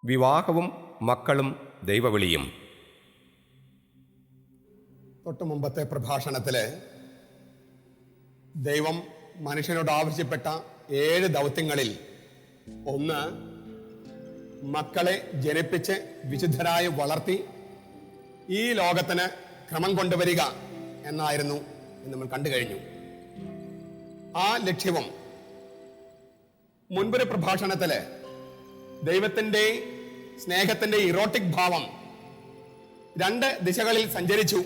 വിവാഹവും മക്കളും ദൈവവിളിയും. തൊട്ടു മുമ്പത്തെ പ്രഭാഷണത്തില് ദൈവം മനുഷ്യനോട് ആവശ്യപ്പെട്ട 7 ദൗത്യങ്ങളിൽ ഒന്ന് മക്കളെ ജനിപ്പിച്ച് വിശുദ്ധരായി വളർത്തി ഈ ലോകത്തിന് ക്രമം കൊണ്ടുവരിക എന്നായിരുന്നു നമ്മൾ കണ്ടു കഴിഞ്ഞു. ആ ലക്ഷ്യവും മുൻപൊരു പ്രഭാഷണത്തില് ദൈവത്തിന്റെ സ്നേഹത്തിന്റെ ഇറോട്ടിക് ഭാവം 2 ദിശകളിൽ സഞ്ചരിച്ചു.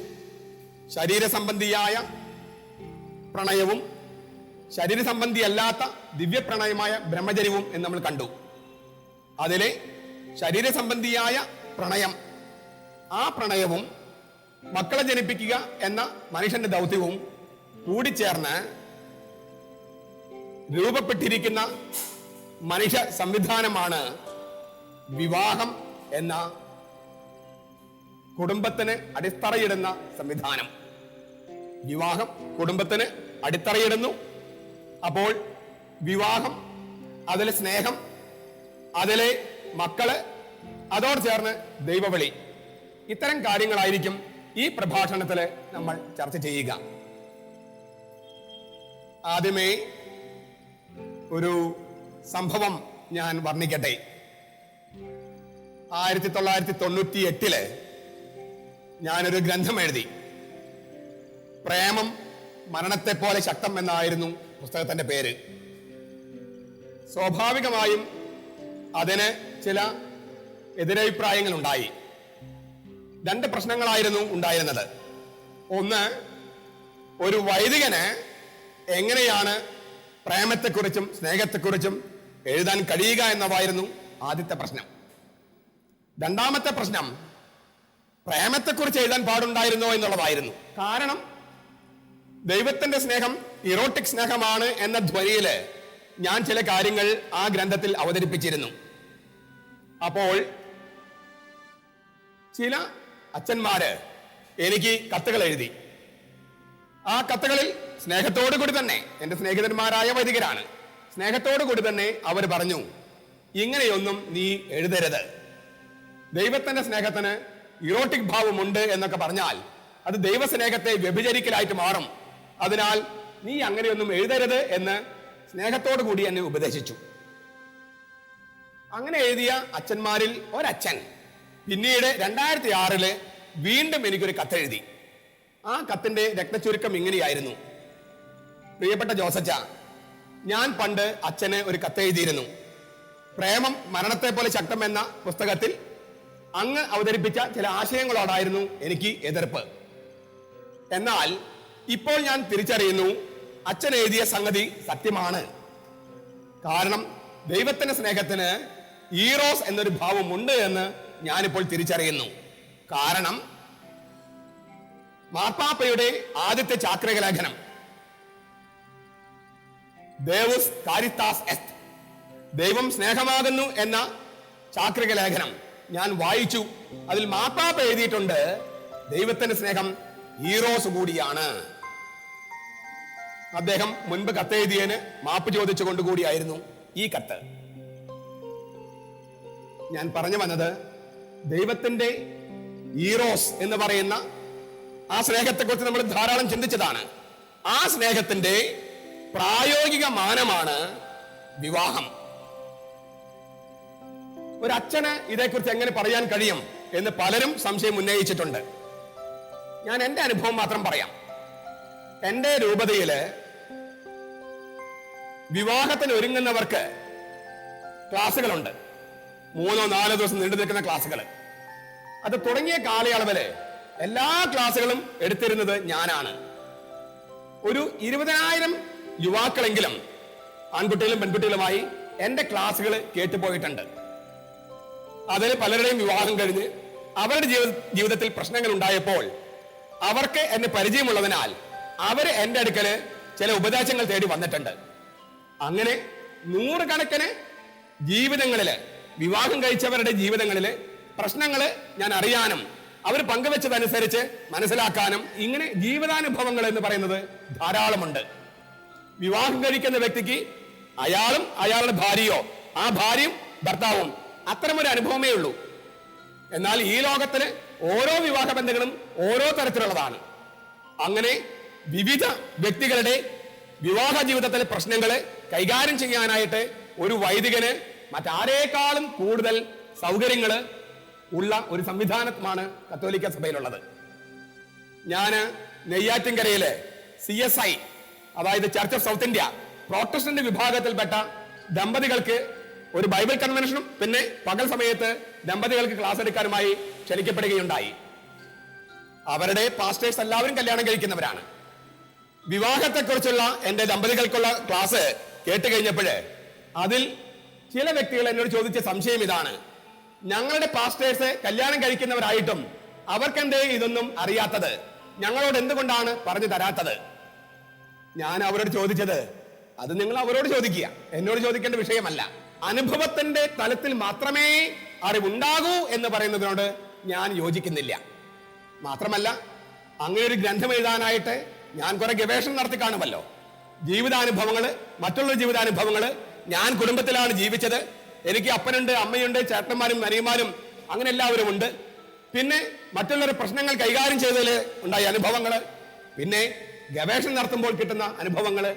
ശരീരസംബന്ധിയായ പ്രണയവും ശരീരസംബന്ധിയല്ലാത്ത ദിവ്യപ്രണയമായ ബ്രഹ്മചര്യവും എന്ന് നമ്മൾ കണ്ടു. അതിലെ ശരീരസംബന്ധിയായ പ്രണയം, ആ പ്രണയവും മക്കളെ ജനിപ്പിക്കുക എന്ന മനുഷ്യന്റെ ദൗത്യവും കൂടിച്ചേർന്ന് രൂപപ്പെട്ടിരിക്കുന്ന മനുഷ്യ സംവിധാനമാണ് വിവാഹം എന്ന കുടുംബത്തിന് അടിത്തറയിടുന്ന സംവിധാനം. വിവാഹം കുടുംബത്തിന് അടിത്തറയിടുന്നു. അപ്പോൾ വിവാഹം, അതിലെ സ്നേഹം, അതിലെ മക്കള്, അതോട് ചേർന്ന് ദൈവവിളി, ഇത്തരം കാര്യങ്ങളായിരിക്കും ഈ പ്രഭാഷണത്തില് നമ്മൾ ചർച്ച ചെയ്യുക. ആദ്യമേ ഒരു സംഭവം ഞാൻ വർണ്ണിക്കട്ടെ. 1998 ഞാനൊരു ഗ്രന്ഥം എഴുതി. പ്രേമം മരണത്തെ പോലെ ശക്തം എന്നായിരുന്നു പുസ്തകത്തിന്റെ പേര്. സ്വാഭാവികമായും അതിന് ചില എതിരഭിപ്രായങ്ങൾ ഉണ്ടായി. 2 പ്രശ്നങ്ങളായിരുന്നു ഉണ്ടായിരുന്നത്. ഒന്ന്, ഒരു വൈദികന് എങ്ങനെയാണ് പ്രേമത്തെക്കുറിച്ചും സ്നേഹത്തെക്കുറിച്ചും എഴുതാൻ കഴിയുക എന്നതായിരുന്നു ആദ്യത്തെ പ്രശ്നം. രണ്ടാമത്തെ പ്രശ്നം, പ്രേമത്തെക്കുറിച്ച് എഴുതാൻ പാടുണ്ടായിരുന്നോ എന്നുള്ളതായിരുന്നു. കാരണം ദൈവത്തിന്റെ സ്നേഹം ഇറോട്ടിക് സ്നേഹമാണ് എന്ന ധ്വനിയില് ഞാൻ ചില കാര്യങ്ങൾ ആ ഗ്രന്ഥത്തിൽ അവതരിപ്പിച്ചിരുന്നു. അപ്പോൾ ചില അച്ഛന്മാര് എനിക്ക് കത്തുകൾ എഴുതി. ആ കത്തുകളിൽ സ്നേഹത്തോടു കൂടി തന്നെ, എന്റെ സ്നേഹിതന്മാരായ വൈദികരാണ്, സ്നേഹത്തോടു കൂടി തന്നെ അവർ പറഞ്ഞു, ഇങ്ങനെയൊന്നും നീ എഴുതരുത്. ദൈവത്തിന്റെ സ്നേഹത്തിന് ഇറോട്ടിക് ഭാവമുണ്ട് എന്നൊക്കെ പറഞ്ഞാൽ അത് ദൈവസ്നേഹത്തെ വ്യഭിചരിക്കലായിട്ട് മാറും. അതിനാൽ നീ അങ്ങനെയൊന്നും എഴുതരുത് എന്ന് സ്നേഹത്തോടു കൂടി എന്നെ ഉപദേശിച്ചു. അങ്ങനെ എഴുതിയ അച്ഛന്മാരിൽ ഒരച്ഛൻ പിന്നീട് 2006 വീണ്ടും എനിക്കൊരു കത്തെഴുതി. ആ കത്തിന്റെ രത്നചുരുക്കം ഇങ്ങനെയായിരുന്നു: പ്രിയപ്പെട്ട ജോസച്ച, ഞാൻ പണ്ട് അച്ഛന് ഒരു കത്തെഴുതിയിരുന്നു. പ്രേമം മരണത്തെ പോലെ ശക്തം എന്ന പുസ്തകത്തിൽ അങ്ങ് അവതരിപ്പിച്ച ചില ആശയങ്ങളോടായിരുന്നു എനിക്ക് എതിർപ്പ്. എന്നാൽ ഇപ്പോൾ ഞാൻ തിരിച്ചറിയുന്നു, അച്ഛൻ എഴുതിയ സംഗതി സത്യമാണ്. കാരണം ദൈവത്തിന്റെ സ്നേഹത്തിന് ഈറോസ് എന്നൊരു ഭാവമുണ്ട് എന്ന് ഞാനിപ്പോൾ തിരിച്ചറിയുന്നു. കാരണം മാർപ്പാപ്പയുടെ ആദ്യത്തെ ചാക്രിക ലേഖനം ദേവുസ് കാരിത്താസ് എസ്റ്റ്, ദൈവം സ്നേഹമാകുന്നു എന്ന ചാക്രിക ലേഖനം ഞാൻ വായിച്ചു. അതിൽ മാർപ്പാപ്പ എഴുതിയിട്ടുണ്ട്, ദൈവത്തിന്റെ സ്നേഹം ഈറോസ് കൂടിയാണ്. അദ്ദേഹം മുൻപ് കത്തെഴുതിയതിന് മാപ്പ് ചോദിച്ചുകൊണ്ട് കൂടിയായിരുന്നു ഈ കത്ത്. ഞാൻ പറഞ്ഞു വന്നത്, ദൈവത്തിന്റെ ഈറോസ് എന്ന് പറയുന്ന ആ സ്നേഹത്തെക്കുറിച്ച് നമ്മൾ ധാരാളം ചിന്തിച്ചതാണ്. ആ സ്നേഹത്തിന്റെ പ്രായോഗിക മാനമാണ് വിവാഹം. ഒരു അച്ഛന് ഇതേക്കുറിച്ച് എങ്ങനെ പറയാൻ കഴിയും എന്ന് പലരും സംശയം ഉന്നയിച്ചിട്ടുണ്ട്. ഞാൻ എന്റെ അനുഭവം മാത്രം പറയാം. എന്റെ രൂപതയില് വിവാഹത്തിന് ഒരുങ്ങുന്നവർക്ക് ക്ലാസ്സുകളുണ്ട്. 3-4 ദിവസം നീണ്ടു നിൽക്കുന്ന ക്ലാസ്സുകൾ. അത് തുടങ്ങിയ കാലയളവില് എല്ലാ ക്ലാസ്സുകളും എടുത്തിരുന്നത് ഞാനാണ്. ഒരു 20,000 യുവാക്കളെങ്കിലും ആൺകുട്ടികളും പെൺകുട്ടികളുമായി എന്റെ ക്ലാസ്സുകൾ കേട്ടുപോയിട്ടുണ്ട്. അതിൽ പലരുടെയും വിവാഹം കഴിഞ്ഞ് അവരുടെ ജീവിതത്തിൽ പ്രശ്നങ്ങൾ ഉണ്ടായപ്പോൾ അവർക്ക് എന്നെ പരിചയമുള്ളതിനാൽ അവര് എന്റെ അടുക്കല് ചില ഉപദേശങ്ങൾ തേടി വന്നിട്ടുണ്ട്. അങ്ങനെ 100 കണക്കിന് ജീവിതങ്ങളില്, വിവാഹം കഴിച്ചവരുടെ ജീവിതങ്ങളില് പ്രശ്നങ്ങള് ഞാൻ അറിയാനും അവർ പങ്കുവെച്ചതനുസരിച്ച് മനസ്സിലാക്കാനും, ഇങ്ങനെ ജീവിതാനുഭവങ്ങൾ എന്ന് പറയുന്നത് ധാരാളമുണ്ട്. വിവാഹം കഴിക്കുന്ന വ്യക്തിക്ക് അയാളും അയാളുടെ ഭാര്യയോ ആ ഭാര്യയും ഭർത്താവും അത്തരമൊരു അനുഭവമേ ഉള്ളൂ. എന്നാൽ ഈ ലോകത്തിന് ഓരോ വിവാഹ ബന്ധങ്ങളും ഓരോ തരത്തിലുള്ളതാണ്. അങ്ങനെ വിവിധ വ്യക്തികളുടെ വിവാഹ ജീവിതത്തിലെ പ്രശ്നങ്ങളെ കൈകാര്യം ചെയ്യാനായിട്ട് ഒരു വൈദികന് മറ്റാരേക്കാളും കൂടുതൽ സൗകര്യങ്ങൾ ഉള്ള ഒരു സംവിധാനമാണ് കത്തോലിക്ക സഭയിലുള്ളത്. ഞാൻ നെയ്യാറ്റിൻകരയിലെ CSI, അതായത് church of south India Protestant വിഭാഗത്തിൽപ്പെട്ട ദമ്പതികൾക്ക് ഒരു ബൈബിൾ കൺവെൻഷനും പിന്നെ പകൽ സമയത്ത് ദമ്പതികൾക്ക് ക്ലാസ് എടുക്കാനുമായി ക്ഷണിക്കപ്പെടുകയുണ്ടായി. അവരുടെ പാസ്റ്റേഴ്സ് എല്ലാവരും കല്യാണം കഴിക്കുന്നവരാണ്. വിവാഹത്തെക്കുറിച്ചുള്ള എൻ്റെ ദമ്പതികൾക്കുള്ള ക്ലാസ് കേട്ട് കഴിഞ്ഞപ്പോൾ അതിൽ ചില വ്യക്തികൾ എന്നോട് ചോദിച്ച സംശയം ഇതാണ്: ഞങ്ങളുടെ പാസ്റ്റേഴ്സ് കല്യാണം കഴിക്കുന്നവരായിട്ടും അവർക്കെന്തേ ഇതൊന്നും അറിയാത്തത്? ഞങ്ങളോട് എന്തുകൊണ്ടാണ് പറഞ്ഞു തരാത്തത്? ഞാൻ അവരോട് ചോദിച്ചത്, അത് നിങ്ങൾ അവരോട് ചോദിക്കുക, എന്നോട് ചോദിക്കേണ്ട വിഷയമല്ല. അനുഭവത്തിന്റെ തലത്തിൽ മാത്രമേ അറിവുണ്ടാകൂ എന്ന് പറയുന്നതിനോട് ഞാൻ യോജിക്കുന്നില്ല. മാത്രമല്ല, അങ്ങനെ ഒരു ഗ്രന്ഥം എഴുതാനായിട്ട് ഞാൻ കുറെ ഗവേഷണം നടത്തി കാണുമല്ലോ. ജീവിതാനുഭവങ്ങള്, മറ്റുള്ള ജീവിതാനുഭവങ്ങള്. ഞാൻ കുടുംബത്തിലാണ് ജീവിച്ചത്. എനിക്ക് അപ്പനുണ്ട്, അമ്മയുണ്ട്, ചേട്ടന്മാരും അനിയന്മാരും അങ്ങനെ എല്ലാവരും ഉണ്ട്. പിന്നെ മറ്റുള്ളവരുടെ പ്രശ്നങ്ങൾ കൈകാര്യം ചെയ്തതിൽ ഉണ്ടായ അനുഭവങ്ങള്, പിന്നെ ഗവേഷണം നടത്തുമ്പോൾ കിട്ടുന്ന അനുഭവങ്ങള്,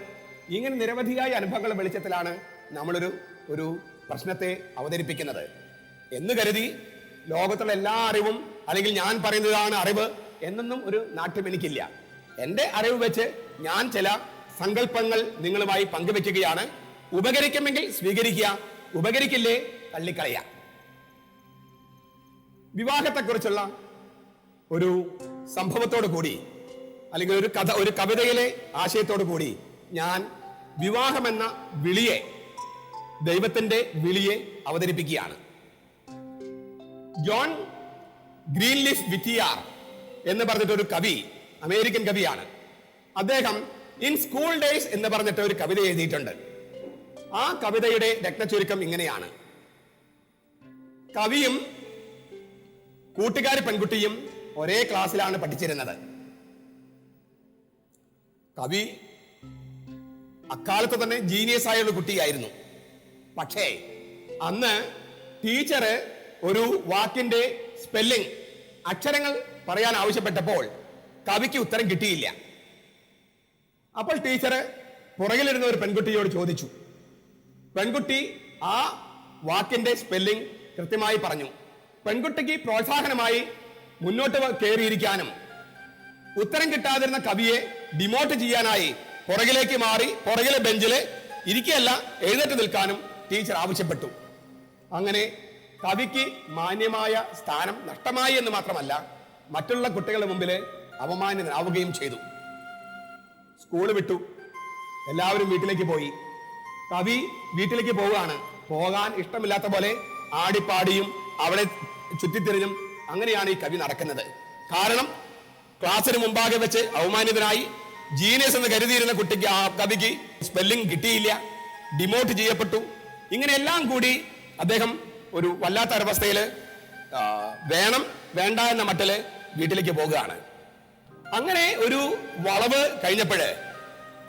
ഇങ്ങനെ നിരവധിയായ അനുഭവങ്ങളുടെ വെളിച്ചത്തിലാണ് നമ്മളൊരു പ്രശ്നത്തെ അവതരിപ്പിക്കുന്നത്. എന്ന് കരുതി ലോകത്തുള്ള എല്ലാ അറിവും അല്ലെങ്കിൽ ഞാൻ പറയുന്നതാണ് അറിവ് എന്നൊന്നും ഒരു നാട്യം എനിക്കില്ല. എൻ്റെ അറിവ് വെച്ച് ഞാൻ ചില സങ്കല്പങ്ങൾ നിങ്ങളുമായി പങ്കുവെക്കുകയാണ്. ഉപകരിക്കുമെങ്കിൽ സ്വീകരിക്കുക, ഉപകരിക്കില്ലേ തള്ളിക്കളയുക. വിവാഹത്തെക്കുറിച്ചുള്ള ഒരു സംഭവത്തോടു കൂടി അല്ലെങ്കിൽ ഒരു കവിതയിലെ ആശയത്തോടു കൂടി ഞാൻ വിവാഹമെന്ന വിളിയെ, ദൈവത്തിന്റെ വിളിയെ അവതരിപ്പിക്കുകയാണ്. ജോൺ ഗ്രീൻലീഫ് വിറ്റിയാർ എന്ന് പറഞ്ഞിട്ടൊരു കവി, അമേരിക്കൻ കവിയാണ്. അദ്ദേഹം ഇൻ സ്കൂൾ ഡേയ്സ് എന്ന് പറഞ്ഞിട്ട് ഒരു കവിത എഴുതിയിട്ടുണ്ട്. ആ കവിതയുടെ രത്നച്ചുരുക്കം ഇങ്ങനെയാണ്: കവിയും കൂട്ടുകാരി പെൺകുട്ടിയും ഒരേ ക്ലാസ്സിലാണ് പഠിച്ചിരുന്നത്. കവി അക്കാലത്ത് തന്നെ ജീനിയസ് ആയുള്ള കുട്ടിയായിരുന്നു. പക്ഷേ അന്ന് ടീച്ചറ് ഒരു വാക്കിന്റെ സ്പെല്ലിംഗ്, അക്ഷരങ്ങൾ പറയാൻ ആവശ്യപ്പെട്ടപ്പോൾ കവിക്ക് ഉത്തരം കിട്ടിയില്ല. അപ്പോൾ ടീച്ചറ് പുറകിലിരുന്ന ഒരു പെൺകുട്ടിയോട് ചോദിച്ചു. പെൺകുട്ടി ആ വാക്കിന്റെ സ്പെല്ലിംഗ് കൃത്യമായി പറഞ്ഞു. പെൺകുട്ടിക്ക് പ്രോത്സാഹനമായി മുന്നോട്ട് കയറിയിരിക്കാനും ഉത്തരം കിട്ടാതിരുന്ന കവിയെ ഡിമോട്ട് ചെയ്യാനായി പുറകിലേക്ക് മാറി പുറകിലെ ബെഞ്ചില് ഇരിക്കുകയല്ല, എഴുന്നേറ്റ് നിൽക്കാനും ടീച്ചർ ആവശ്യപ്പെട്ടു. അങ്ങനെ കവിക്ക് മാന്യമായ സ്ഥാനം നഷ്ടമായി എന്ന് മാത്രമല്ല, മറ്റുള്ള കുട്ടികളുടെ മുമ്പിൽ അവമാനിതനാവുകയും ചെയ്തു. സ്കൂൾ വിട്ടു, എല്ലാവരും വീട്ടിലേക്ക് പോയി. കവി വീട്ടിലേക്ക് പോവുകയാണ്. പോകാൻ ഇഷ്ടമില്ലാത്ത പോലെ ആടിപ്പാടിയും അവിടെ ചുറ്റിത്തിരിഞ്ഞും അങ്ങനെയാണ് ഈ കവി നടക്കുന്നത്. കാരണം ക്ലാസ്സിന് മുമ്പാകെ വെച്ച് അവമാനിതനായി. ജീനിയസ് എന്ന് കരുതിയിരുന്ന കുട്ടിക്ക്, ആ കവിക്ക് സ്പെല്ലിംഗ് കിട്ടിയില്ല, ഡിമോട്ട് ചെയ്യപ്പെട്ടു. ഇങ്ങനെയെല്ലാം കൂടി അദ്ദേഹം ഒരു വല്ലാത്ത അവസ്ഥയിൽ വേണം വേണ്ട എന്ന മട്ടില് വീട്ടിലേക്ക് പോകുകയാണ്. അങ്ങനെ ഒരു വളവ് കഴിഞ്ഞപ്പോഴ്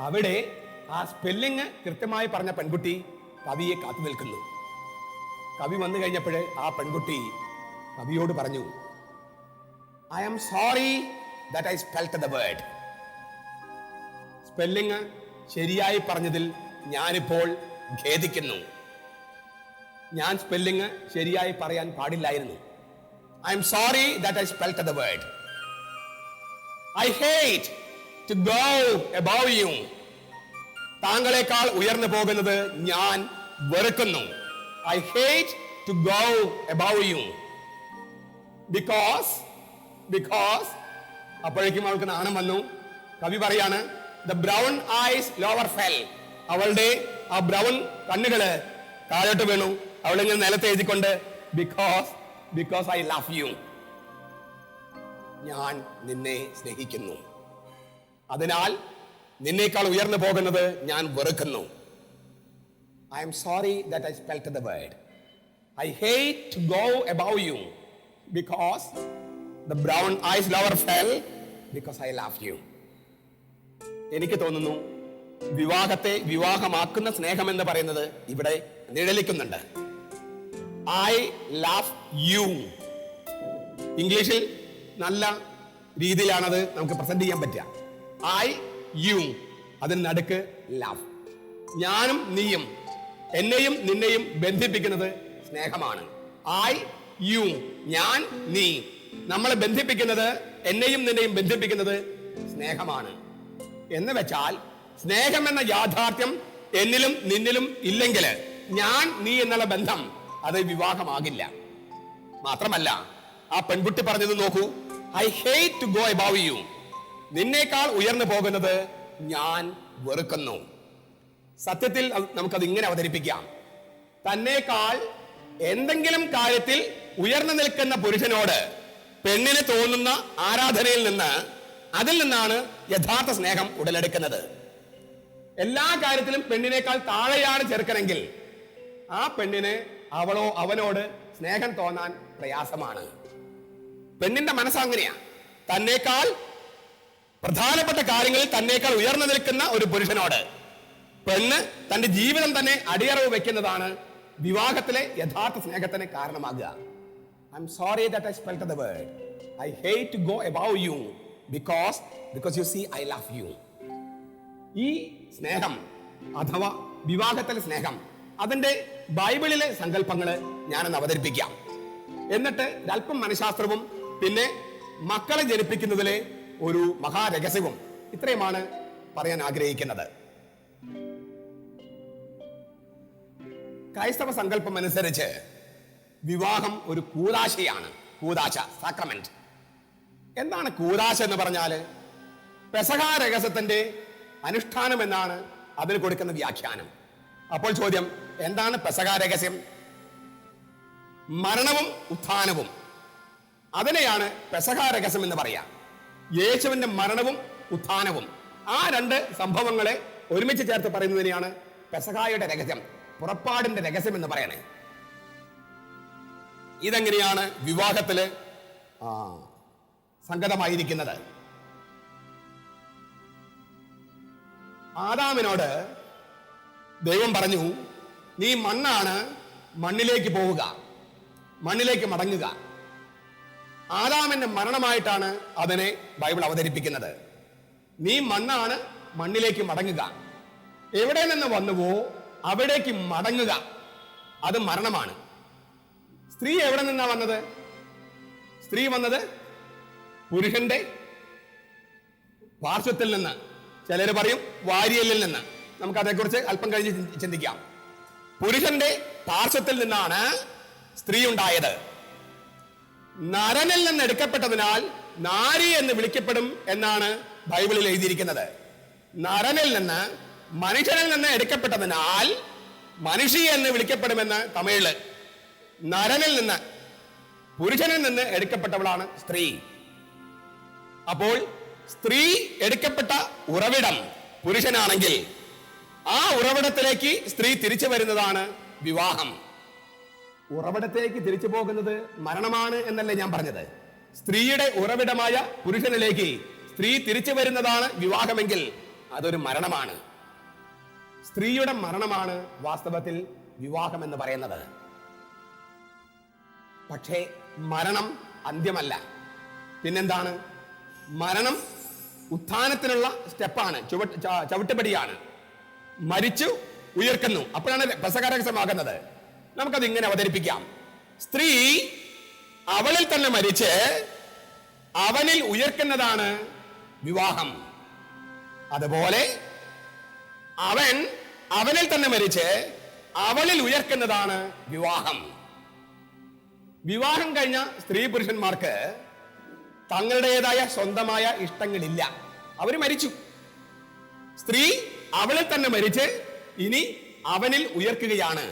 അവിടെ ആ സ്പെല്ലിംഗ് കൃത്യമായി പറഞ്ഞ പെൺകുട്ടി കവിയെ കാത്തു നിൽക്കുന്നു. കവി വന്നു കഴിഞ്ഞപ്പോഴ് ആ പെൺകുട്ടി കവിയോട് പറഞ്ഞു, I am sorry that I spelled the word. Spelling ശരിയായി പറഞ്ഞതിൽ ഞാനിപ്പോൾ ഖേദിക്കുന്നു. ഞാൻ സ്പെല്ലിംഗ് ശരിയായി പറയാൻ പാടില്ലായിരുന്നു. I M sorry that I spelled the word. I hate to go above you. താങ്കളെക്കാൾ ഉയർന്നു പോകുന്നത് ഞാൻ വെറുക്കുന്നു. I hate to go above you because അപ്പോഴേക്കും അവൾക്ക് നാണം വന്നു. കവി പറയാണ്, the brown eyes lower fell. അവളുടെ ആ ബ്രൗൺ കണ്ണുകള് താഴോട്ട് വീണു. അവളിങ്ങനെ നിലത്ത് എഴുതിക്കൊണ്ട്, ബിക്കോസ് ഐ ലവ് യു. ഞാൻ നിന്നെ സ്നേഹിക്കുന്നു, അതിനാൽ നിന്നേക്കാൾ ഉയർന്നു പോകുന്നത് ഞാൻ വെറുക്കുന്നു. I M sorry that I spelled the word. I hate to go above you because the brown eyes lower fell because I love you. എനിക്ക് തോന്നുന്നു വിവാഹത്തെ വിവാഹമാക്കുന്ന സ്നേഹം എന്ന് പറയുന്നത് ഇവിടെ നിഴലിക്കുന്നുണ്ട്. I love U. ഇംഗ്ലീഷിൽ നല്ല രീതിയിലാണത് നമുക്ക് പ്രസന്റ് ചെയ്യാൻ പറ്റുക. ഐ യു, അതിന് നടുക്ക് ലവ്. ഞാനും നീയും, എന്നെയും നിന്നെയും ബന്ധിപ്പിക്കുന്നത് സ്നേഹമാണ്. ഐ യു, ഞാൻ നീ, നമ്മളെ ബന്ധിപ്പിക്കുന്നത്, എന്നെയും നിന്നെയും ബന്ധിപ്പിക്കുന്നത് സ്നേഹമാണ്. എന്ന് വെച്ചാൽ സ്നേഹം എന്ന യാഥാർത്ഥ്യം എന്നിലും നിന്നിലും ഇല്ലെങ്കിൽ ഞാൻ നീ എന്നുള്ള ബന്ധം അത് വിവാഹമാകില്ല. മാത്രമല്ല, ആ പെൺകുട്ടി പറഞ്ഞത് നോക്കൂ, I hate to go above you. നിന്നേക്കാൾ ഉയർന്നു പോകുന്നത് ഞാൻ വെറുക്കുന്നു. സത്യത്തിൽ നമുക്കത് ഇങ്ങനെ അവതരിപ്പിക്കാം. തന്നേക്കാൾ എന്തെങ്കിലും കാര്യത്തിൽ ഉയർന്നു നിൽക്കുന്ന പുരുഷനോട് പെണ്ണിന് തോന്നുന്ന ആരാധനയിൽ നിന്ന്, അതിൽ നിന്നാണ് യഥാർത്ഥ സ്നേഹം ഉടലെടുക്കുന്നത്. എല്ലാ കാര്യത്തിലും പെണ്ണിനേക്കാൾ താഴെയാണ് ചെറുക്കനെങ്കിൽ ആ പെണ്ണിന് അവളോ അവനോട് സ്നേഹം തോന്നാൻ പ്രയാസമാണ്. പെണ്ണിന്റെ മനസ്സ് അങ്ങനെയാ. തന്നേക്കാൾ പ്രധാനപ്പെട്ട കാര്യങ്ങളിൽ തന്നേക്കാൾ ഉയർന്നു നിൽക്കുന്ന ഒരു പുരുഷനോട് പെണ്ണ് തന്റെ ജീവിതം തന്നെ അടിയറവ് വെക്കുന്നതാണ് വിവാഹത്തിലെ യഥാർത്ഥ സ്നേഹത്തിന് കാരണമാകുക. I M sorry that I spelled the word I hate to go above you because you see I love you. ഈ സ്നേഹം അഥവാ വിവാഹത്തിലെ സ്നേഹം, അതിന്റെ ബൈബിളിലെ സങ്കല്പങ്ങൾ ഞാനൊന്ന് അവതരിപ്പിക്കാം. എന്നിട്ട് അല്പം മനഃശാസ്ത്രവും പിന്നെ മക്കളെ ജനിപ്പിക്കുന്നതിലെ ഒരു മഹാരഹസ്യവും ഇത്രയുമാണ് പറയാൻ ആഗ്രഹിക്കുന്നത്. ക്രൈസ്തവ സങ്കല്പം അനുസരിച്ച് വിവാഹം ഒരു കൂദാശയാണ്. കൂദാശ, സാക്രമെന്റ്. എന്താണ് കൂദാശ എന്ന് പറഞ്ഞാല്? പെസഹ രഹസ്യത്തിന്റെ അനുഷ്ഠാനം എന്നാണ് അതിന് കൊടുക്കുന്ന വ്യാഖ്യാനം. അപ്പോൾ ചോദ്യം, എന്താണ് പെസഹ രഹസ്യം? മരണവും ഉത്ഥാനവും, അതിനെയാണ് പെസഹ രഹസ്യം എന്ന് പറയാം. യേശുവിന്റെ മരണവും ഉത്ഥാനവും, ആ രണ്ട് സംഭവങ്ങളെ ഒരുമിച്ച് ചേർത്ത് പറയുന്നതിനെയാണ് പെസഹായുടെ രഹസ്യം, പുറപ്പാടിന്റെ രഹസ്യം എന്ന് പറയണേ. ഇതെങ്ങനെയാണ് വിവാഹത്തില് സംഗതമായിരിക്കുന്നത്? ആദാമിനോട് ദൈവം പറഞ്ഞു, നീ മണ്ണാണ്, മണ്ണിലേക്ക് പോവുക, മണ്ണിലേക്ക് മടങ്ങുക. ആദാമിന്റെ മരണമായിട്ടാണ് അതിനെ ബൈബിൾ അവതരിപ്പിക്കുന്നത്. നീ മണ്ണാണ്, മണ്ണിലേക്ക് മടങ്ങുക. എവിടെ നിന്ന് വന്നുവോ അവിടേക്ക് മടങ്ങുക, അത് മരണമാണ്. സ്ത്രീ എവിടെ നിന്നാ വന്നത്? സ്ത്രീ വന്നത് പുരുഷന്റെ പാർശ്വത്തിൽ നിന്ന്, ചിലര് പറയും വാരിയലിൽ നിന്ന്. നമുക്ക് അതേക്കുറിച്ച് അല്പം കഴിഞ്ഞ് ചിന്തിക്കാം. പുരുഷന്റെ പാർശ്വത്തിൽ നിന്നാണ് സ്ത്രീ ഉണ്ടായത്. നരനിൽ നിന്ന് എടുക്കപ്പെട്ടതിനാൽ നാരി എന്ന് വിളിക്കപ്പെടും എന്നാണ് ബൈബിളിൽ എഴുതിയിരിക്കുന്നത്. നരനിൽ നിന്ന്, മനുഷ്യനിൽ നിന്ന് എടുക്കപ്പെട്ടതിനാൽ മനുഷ്യ എന്ന് വിളിക്കപ്പെടുമെന്ന് തമിഴില്. നരനിൽ നിന്ന്, പുരുഷനിൽ നിന്ന് എടുക്കപ്പെട്ടവളാണ് സ്ത്രീ. അപ്പോൾ സ്ത്രീ എടുക്കപ്പെട്ട ഉറവിടം പുരുഷനാണെങ്കിൽ ആ ഉറവിടത്തിലേക്ക് സ്ത്രീ തിരിച്ചു വരുന്നതാണ് വിവാഹം. ഉറവിടത്തിലേക്ക് തിരിച്ചു പോകുന്നത് മരണമാണ് എന്നല്ലേ ഞാൻ പറഞ്ഞത്? സ്ത്രീയുടെ ഉറവിടമായ പുരുഷനിലേക്ക് സ്ത്രീ തിരിച്ചു വരുന്നതാണ് വിവാഹമെങ്കിൽ അതൊരു മരണമാണ്. സ്ത്രീയുടെ മരണമാണ് വാസ്തവത്തിൽ വിവാഹം എന്ന് പറയുന്നത്. പക്ഷേ മരണം അന്ത്യമല്ല. പിന്നെന്താണ്? മരണം ഉത്ഥാനത്തിനുള്ള സ്റ്റെപ്പാണ്, ചവിട്ടുപടിയാണ്. മരിച്ചു ഉയർക്കുന്നു, അപ്പോഴാണ് പെസഹരഹസ്യമാകുന്നത്. നമുക്കത് ഇങ്ങനെ അവതരിപ്പിക്കാം. സ്ത്രീ അവളിൽ തന്നെ മരിച്ച് അവനിൽ ഉയർക്കുന്നതാണ് വിവാഹം. അതുപോലെ അവൻ അവനിൽ തന്നെ മരിച്ച് അവളിൽ ഉയർക്കുന്നതാണ് വിവാഹം. വിവാഹം കഴിഞ്ഞ സ്ത്രീ പുരുഷന്മാർക്ക് തങ്ങളുടേതായ സ്വന്തമായ ഇഷ്ടങ്ങളില്ല. അവര് മരിച്ചു. സ്ത്രീ അവളിൽ തന്നെ മരിച്ച് ഇനി അവനിൽ ഉയർക്കുകയാണ്.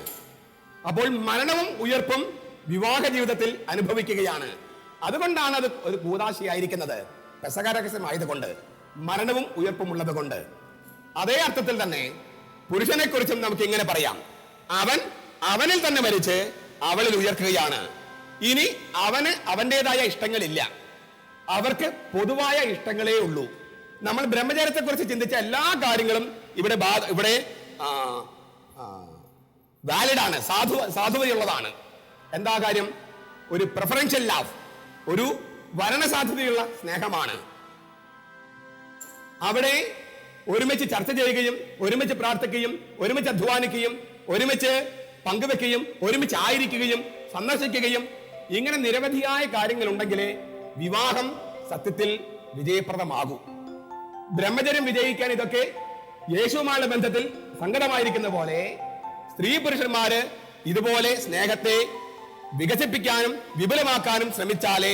അപ്പോൾ മരണവും ഉയർപ്പും വിവാഹ ജീവിതത്തിൽ അനുഭവിക്കുകയാണ്. അതുകൊണ്ടാണ് അത് ഒരു കൂദാശയായിരിക്കുന്നത്, പെസഹരഹസ്യമായതുകൊണ്ട്, മരണവും ഉയർപ്പും ഉള്ളത് കൊണ്ട്. അതേ അർത്ഥത്തിൽ തന്നെ പുരുഷനെ കുറിച്ചും നമുക്ക് ഇങ്ങനെ പറയാം, അവൻ അവനിൽ തന്നെ മരിച്ച് അവളിൽ ഉയർക്കുകയാണ്. ഇനി അവന് അവന്റേതായ ഇഷ്ടങ്ങളില്ല, അവർക്ക് പൊതുവായ ഇഷ്ടങ്ങളേ ഉള്ളൂ. നമ്മൾ ബ്രഹ്മചര്യത്തെ കുറിച്ച് ചിന്തിച്ച എല്ലാ കാര്യങ്ങളും ഇവിടെ വാലിഡാണ്, സാധുതയുള്ളതാണ്. എന്താ കാര്യം? ഒരു പ്രിഫറൻഷ്യൽ ലവ്, ഒരു വരണസാധ്യതയുള്ള സ്നേഹമാണ്. അവിടെ ഒരുമിച്ച് ചർച്ച ചെയ്യുകയും ഒരുമിച്ച് പ്രാർത്ഥിക്കുകയും ഒരുമിച്ച് അധ്വാനിക്കുകയും ഒരുമിച്ച് പങ്കുവെക്കുകയും ഒരുമിച്ച് ആയിരിക്കുകയും സന്ദർശിക്കുകയും ഇങ്ങനെ നിരവധിയായ കാര്യങ്ങൾ ഉണ്ടെങ്കിലേ വിവാഹം സത്യത്തിൽ വിജയപ്രദമാകൂ. ബ്രഹ്മചര്യം വിജയിക്കാൻ ഇതൊക്കെ യേശുവുമായുള്ള ബന്ധത്തിൽ സങ്കടമായിരിക്കുന്ന പോലെ സ്ത്രീ പുരുഷന്മാര് ഇതുപോലെ സ്നേഹത്തെ വികസിപ്പിക്കാനും വിപുലമാക്കാനും ശ്രമിച്ചാലേ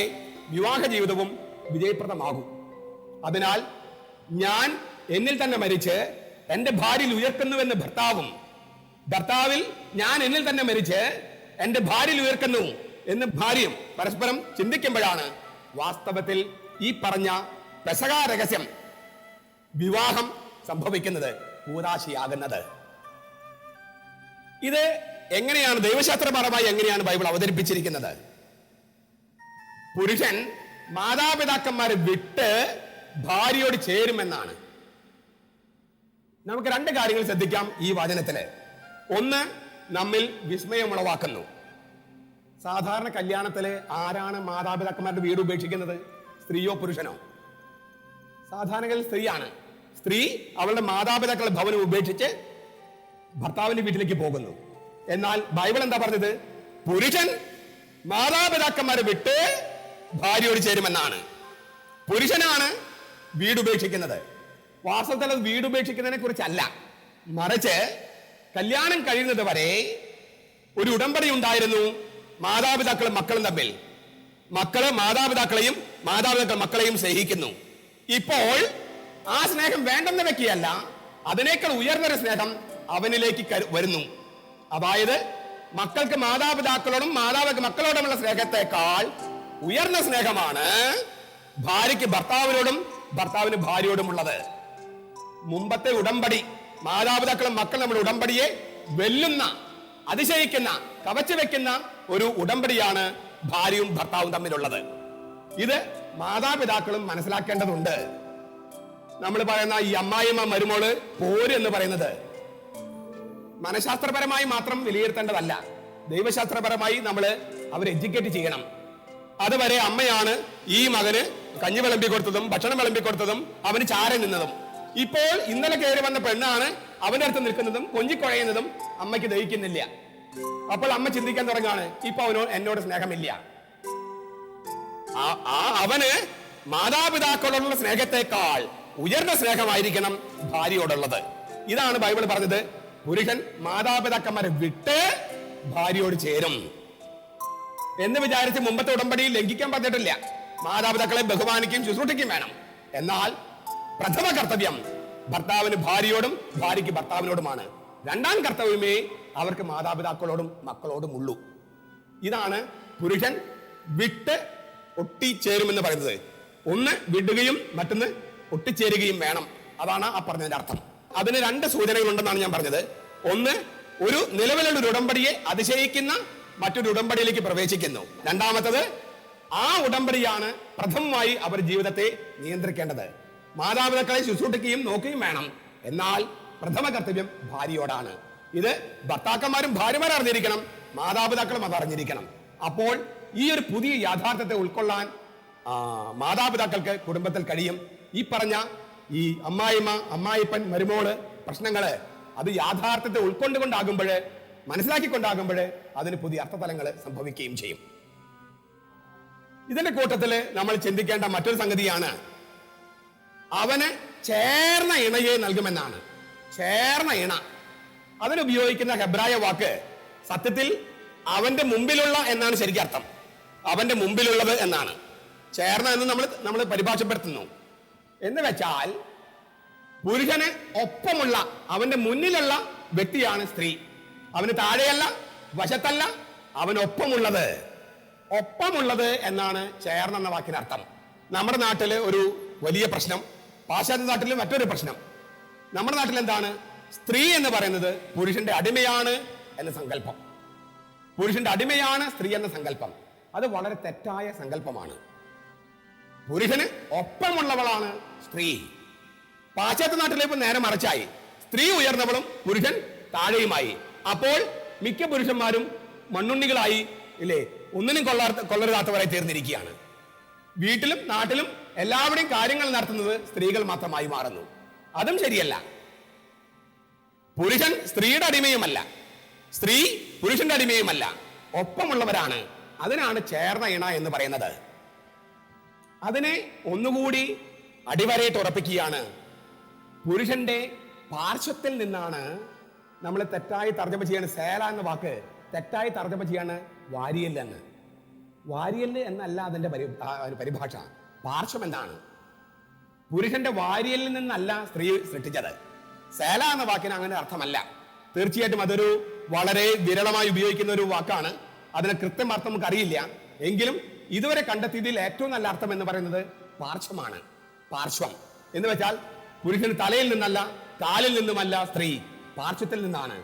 വിവാഹ ജീവിതവും വിജയപ്രദമാകൂ. അതിനാൽ ഞാൻ എന്നിൽ തന്നെ മരിച്ച് എന്റെ ഭാര്യയിൽ ഉയർക്കുന്നുവെന്ന് ഭർത്താവിൽ ഞാൻ എന്നിൽ തന്നെ മരിച്ച് എന്റെ ഭാര്യയിൽ ഉയർക്കുന്നു എന്ന് ഭാര്യയും പരസ്പരം ചിന്തിക്കുമ്പോഴാണ് വാസ്തവത്തിൽ ഈ പറഞ്ഞ പെസഹ രഹസ്യം, വിവാഹം സംഭവിക്കുന്നത്, കൂദാശയാകുന്നത്. ഇത് എങ്ങനെയാണ് ദൈവശാസ്ത്രപരമായി എങ്ങനെയാണ് ബൈബിൾ അവതരിപ്പിച്ചിരിക്കുന്നത്? പുരുഷൻ മാതാപിതാക്കന്മാരെ വിട്ട് ഭാര്യയോട് ചേരുമെന്നാണ്. നമുക്ക് രണ്ട് കാര്യങ്ങൾ ശ്രദ്ധിക്കാം ഈ വചനത്തില്. ഒന്ന്, നമ്മിൽ വിസ്മയമുളവാക്കുന്നു. സാധാരണ കല്യാണത്തില് ആരാണ് മാതാപിതാക്കന്മാരുടെ വീട് ഉപേക്ഷിക്കുന്നത്? സ്ത്രീയോ പുരുഷനോ? സാധാരണ സ്ത്രീയാണ്. സ്ത്രീ അവളുടെ മാതാപിതാക്കളുടെ ഭവനം ഉപേക്ഷിച്ച് ഭർത്താവിന്റെ വീട്ടിലേക്ക് പോകുന്നു. എന്നാൽ ബൈബിൾ എന്താ പറഞ്ഞത്? പുരുഷൻ മാതാപിതാക്കന്മാരെ വിട്ട് ഭാര്യയോട് ചേരുമെന്നാണ്. പുരുഷനാണ് വീടുപേക്ഷിക്കുന്നത്. വാസ്തവത്തിൽ അത് വീടുപേക്ഷിക്കുന്നതിനെ കുറിച്ചല്ല, മറിച്ച് കല്യാണം കഴിയുന്നത് വരെ ഒരു ഉടമ്പടി ഉണ്ടായിരുന്നു മാതാപിതാക്കളും മക്കളും തമ്മിൽ. മക്കള് മാതാപിതാക്കളെയും മാതാപിതാക്കൾ മക്കളെയും സ്നേഹിക്കുന്നു. ഇപ്പോൾ ആ സ്നേഹം വേണ്ടെന്ന് വെക്കുകയല്ല, അതിനേക്കാൾ ഉയർന്നൊരു സ്നേഹം അവനിലേക്ക് വരുന്നു. അതായത് മക്കൾക്ക് മാതാപിതാക്കളോടും മാതാപിതാക്കൾ മക്കളോടുമുള്ള സ്നേഹത്തെക്കാൾ ഉയർന്ന സ്നേഹമാണ് ഭാര്യയ്ക്ക് ഭർത്താവിനോടും ഭർത്താവിന് ഭാര്യയോടുമുള്ളത്. മുമ്പത്തെ ഉടമ്പടി, മാതാപിതാക്കളും മക്കളും നമ്മുടെ ഉടമ്പടിയെ വെല്ലുന്ന, അതിശയിക്കുന്ന, കവച്ചു വെക്കുന്ന ഒരു ഉടമ്പടിയാണ് ഭാര്യയും ഭർത്താവും തമ്മിലുള്ളത്. ഇത് മാതാപിതാക്കളും മനസ്സിലാക്കേണ്ടതുണ്ട്. നമ്മൾ പറയുന്ന ഈ അമ്മായിമ്മ മരുമോള് പോര് എന്ന് പറയുന്നത് മനഃശാസ്ത്രപരമായി മാത്രം വിലയിരുത്തേണ്ടതല്ല, ദൈവശാസ്ത്രപരമായി നമ്മൾ അവരെ എഡ്യൂക്കേറ്റ് ചെയ്യണം. അതുവരെ അമ്മയാണ് ഈ മകന് കഞ്ഞി വിളമ്പി കൊടുത്തതും ഭക്ഷണം വിളമ്പി കൊടുത്തതും അവന് ചാര നിന്നതും. ഇപ്പോൾ ഇന്നലെ കയറി വന്ന പെണ്ണാണ് അവന്റെ അടുത്ത് നിൽക്കുന്നതും കൊഞ്ചിക്കുഴയുന്നതും അമ്മയ്ക്ക് ദഹിക്കുന്നില്ല. അപ്പോൾ അമ്മ ചിന്തിക്കാൻ തുടങ്ങാണ്, ഇപ്പൊ എന്നോട് സ്നേഹമില്ല. അവന് മാതാപിതാക്കളോടുള്ള സ്നേഹത്തെക്കാൾ ഉയർന്ന സ്നേഹമായിരിക്കണം ഭാര്യയോടുള്ളത്. ഇതാണ് ബൈബിൾ പറഞ്ഞത്, പുരുഷൻ മാതാപിതാക്കന്മാരെ വിട്ട് ഭാര്യയോട് ചേരും എന്ന് വിചാരിച്ച് മുമ്പത്തെ ഉടമ്പടിയിൽ ലംഘിക്കാൻ പറഞ്ഞിട്ടില്ല. മാതാപിതാക്കളെ ബഹുമാനിക്കുകയും ശുശ്രൂഷിക്കുകയും വേണം. എന്നാൽ പ്രഥമ കർത്തവ്യം ഭർത്താവിന് ഭാര്യയോടും ഭാര്യയ്ക്ക് ഭർത്താവിനോടുമാണ്. രണ്ടാം കർത്തവ്യമേ അവർക്ക് മാതാപിതാക്കളോടും മക്കളോടും ഉള്ളൂ. ഇതാണ് പുരുഷൻ വിട്ട് ഒട്ടിച്ചേരുമെന്ന് പറയുന്നത്. ഒന്ന് വിടുകയും മറ്റൊന്ന് ഒട്ടിച്ചേരുകയും വേണം. അതാണ് ആ പറഞ്ഞതിന്റെ അർത്ഥം. അതിന് രണ്ട് സൂചനകളുണ്ടെന്നാണ് ഞാൻ പറഞ്ഞത്. ഒന്ന്, ഒരു നിലവിലുള്ള ഒരു ഉടമ്പടിയെ അതിശയിക്കുന്ന മറ്റൊരു ഉടമ്പടിയിലേക്ക് പ്രവേശിക്കുന്നു. രണ്ടാമത്തത്, ആ ഉടമ്പടിയാണ് പ്രഥമമായി അവർ ജീവിതത്തെ നിയന്ത്രിക്കേണ്ടത്. മാതാപിതാക്കളെ ശുശ്രൂഷിക്കുകയും നോക്കുകയും വേണം. എന്നാൽ പ്രഥമ കർത്തവ്യം ഭാര്യയോടാണ്. ഇത് ഭർത്താക്കന്മാരും ഭാര്യമാരും അറിഞ്ഞിരിക്കണം, മാതാപിതാക്കളും അത് അറിഞ്ഞിരിക്കണം. അപ്പോൾ ഈ ഒരു പുതിയ യാഥാർത്ഥ്യത്തെ ഉൾക്കൊള്ളാൻ മാതാപിതാക്കൾക്ക് കുടുംബത്തിൽ കഴിയും. ഈ പറഞ്ഞ ഈ അമ്മായിമ്മ, അമ്മായിപ്പൻ, മരുമോള് പ്രശ്നങ്ങള് അത് യാഥാർത്ഥ്യത്തെ ഉൾക്കൊണ്ടുകൊണ്ടാകുമ്പോൾ, മനസ്സിലാക്കിക്കൊണ്ടാകുമ്പോൾ അതിന് പുതിയ അർത്ഥതലങ്ങൾ സംഭവിക്കുകയും ചെയ്യും. ഇതിന്റെ കൂട്ടത്തില് നമ്മൾ ചിന്തിക്കേണ്ട മറ്റൊരു സംഗതിയാണ്, അവന് ചേർന്ന ഇണയെ നൽകുമെന്നാണ്. ചേർന്ന ഇണ, അതിനുപയോഗിക്കുന്ന ഹെബ്രായ വാക്ക് സത്യത്തിൽ അവന്റെ മുമ്പിലുള്ള എന്നാണ് ശരിക്കും അർത്ഥം. അവന്റെ മുമ്പിലുള്ളത് എന്നാണ്. ചേർന്ന എന്ന് നമ്മൾ പരിഭാഷപ്പെടുത്തുന്നു. എന്ന് വെച്ചാൽ പുരുഷന് ഒപ്പമുള്ള, അവന്റെ മുന്നിലുള്ള വ്യക്തിയാണ് സ്ത്രീ. അവന് താഴെയല്ല, വശത്തല്ല, അവനൊപ്പമുള്ളത്. ഒപ്പമുള്ളത് എന്നാണ് ചേർന്ന എന്ന വാക്കിനർത്ഥം. നമ്മുടെ നാട്ടില് ഒരു വലിയ പ്രശ്നം, പാശ്ചാത്യ നാട്ടിൽ മറ്റൊരു പ്രശ്നം. നമ്മുടെ നാട്ടിൽ എന്താണ്? സ്ത്രീ എന്ന് പറയുന്നത് പുരുഷന്റെ അടിമയാണ് എന്ന സങ്കല്പം. പുരുഷന്റെ അടിമയാണ് സ്ത്രീ എന്ന സങ്കല്പം. അത് വളരെ തെറ്റായ സങ്കല്പമാണ്. പുരുഷന് ഒപ്പമുള്ളവളാണ് സ്ത്രീ. പാശ്ചാത്യ നാട്ടിലേക്ക് നേരെ മറിച്ചായി, സ്ത്രീ ഉയർന്നവളും പുരുഷൻ താഴെയുമായി. അപ്പോൾ മിക്ക പുരുഷന്മാരും മണ്ണുണ്ണികളായി ഇല്ലേ ഒന്നിനും കൊള്ളരുതാത്തവരായി തീർന്നിരിക്കുകയാണ്. വീട്ടിലും നാട്ടിലും എല്ലാവരുടെയും കാര്യങ്ങൾ നടത്തുന്നത് സ്ത്രീകൾ മാത്രമായി മാറുന്നു. അതും ശരിയല്ല. പുരുഷൻ സ്ത്രീയുടെ അടിമയുമല്ല, സ്ത്രീ പുരുഷന്റെ അടിമയുമല്ല, ഒപ്പമുള്ളവരാണ്. അതിനാണ് ചേർന്ന ഇണ എന്ന് പറയുന്നത്. അതിനെ ഒന്നുകൂടി അടിവരയിട്ട് ഉറപ്പിക്കുകയാണ്. പുരുഷന്റെ പാർശ്വത്തിൽ നിന്നാണ് നമ്മൾ തെറ്റായി തർജ്ജമ ചെയ്യാണ്. സേല എന്ന വാക്ക് തെറ്റായി തർജ്ജമ ചെയ്യാണ് വാരിയൽ എന്ന്. വാരിയൽ എന്നല്ല അതിന്റെ പരിഭാഷ. പാർശ്വം എന്താണ്? പുരുഷന്റെ വാരിയലിൽ നിന്നല്ല സ്ത്രീ സൃഷ്ടിച്ചത്. സേല എന്ന വാക്കിന് അങ്ങനെ അർത്ഥമല്ല. തീർച്ചയായിട്ടും അതൊരു വളരെ വിരളമായി ഉപയോഗിക്കുന്ന ഒരു വാക്കാണ്. അതിന് കൃത്യം അർത്ഥം നമുക്ക് അറിയില്ല. എങ്കിലും ഇതുവരെ കണ്ടെത്തിയതിൽ ഏറ്റവും നല്ല അർത്ഥം എന്ന് പറയുന്നത് പാർശ്വമാണ്. പാർശ്വം എന്ന് വെച്ചാൽ പുരുഷന് തലയിൽ നിന്നല്ല, കാലിൽ നിന്നുമല്ല സ്ത്രീ, പാർശ്വത്തിൽ നിന്നാണ്.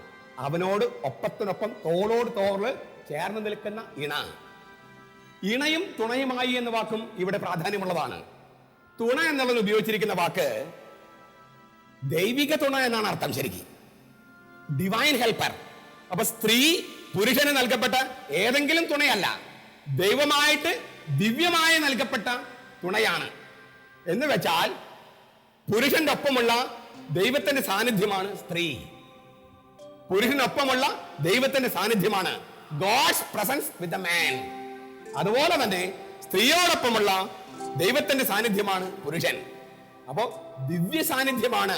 അവനോട് ഒപ്പത്തിനൊപ്പം തോളോട് തോള് ചേർന്ന് നിൽക്കുന്ന ഇണ. ഇണയും തുണയുമായി എന്ന വാക്കും ഇവിടെ പ്രാധാന്യമുള്ളതാണ്. തുണ എന്നുള്ളത് ഉപയോഗിച്ചിരിക്കുന്ന വാക്ക് ദൈവിക തുണ എന്നാണ് അർത്ഥം ശരിക്കും. Divine helper. അപ്പൊ സ്ത്രീ പുരുഷന് നൽകപ്പെട്ട ഏതെങ്കിലും തുണയല്ല, ദൈവമായിട്ട് ദിവ്യമായി നൽകപ്പെട്ട തുണയാണ്. എന്ന് വെച്ചാൽ പുരുഷന്റെ ഒപ്പമുള്ള ദൈവത്തിന്റെ സാന്നിധ്യമാണ് സ്ത്രീ. പുരുഷനൊപ്പമുള്ള ദൈവത്തിന്റെ സാന്നിധ്യമാണ് God's presence with the man. അതുപോലെ തന്നെ സ്ത്രീയോടൊപ്പമുള്ള ദൈവത്തിന്റെ സാന്നിധ്യമാണ് പുരുഷൻ. അപ്പോ ദിവ്യ സാന്നിധ്യമാണ്,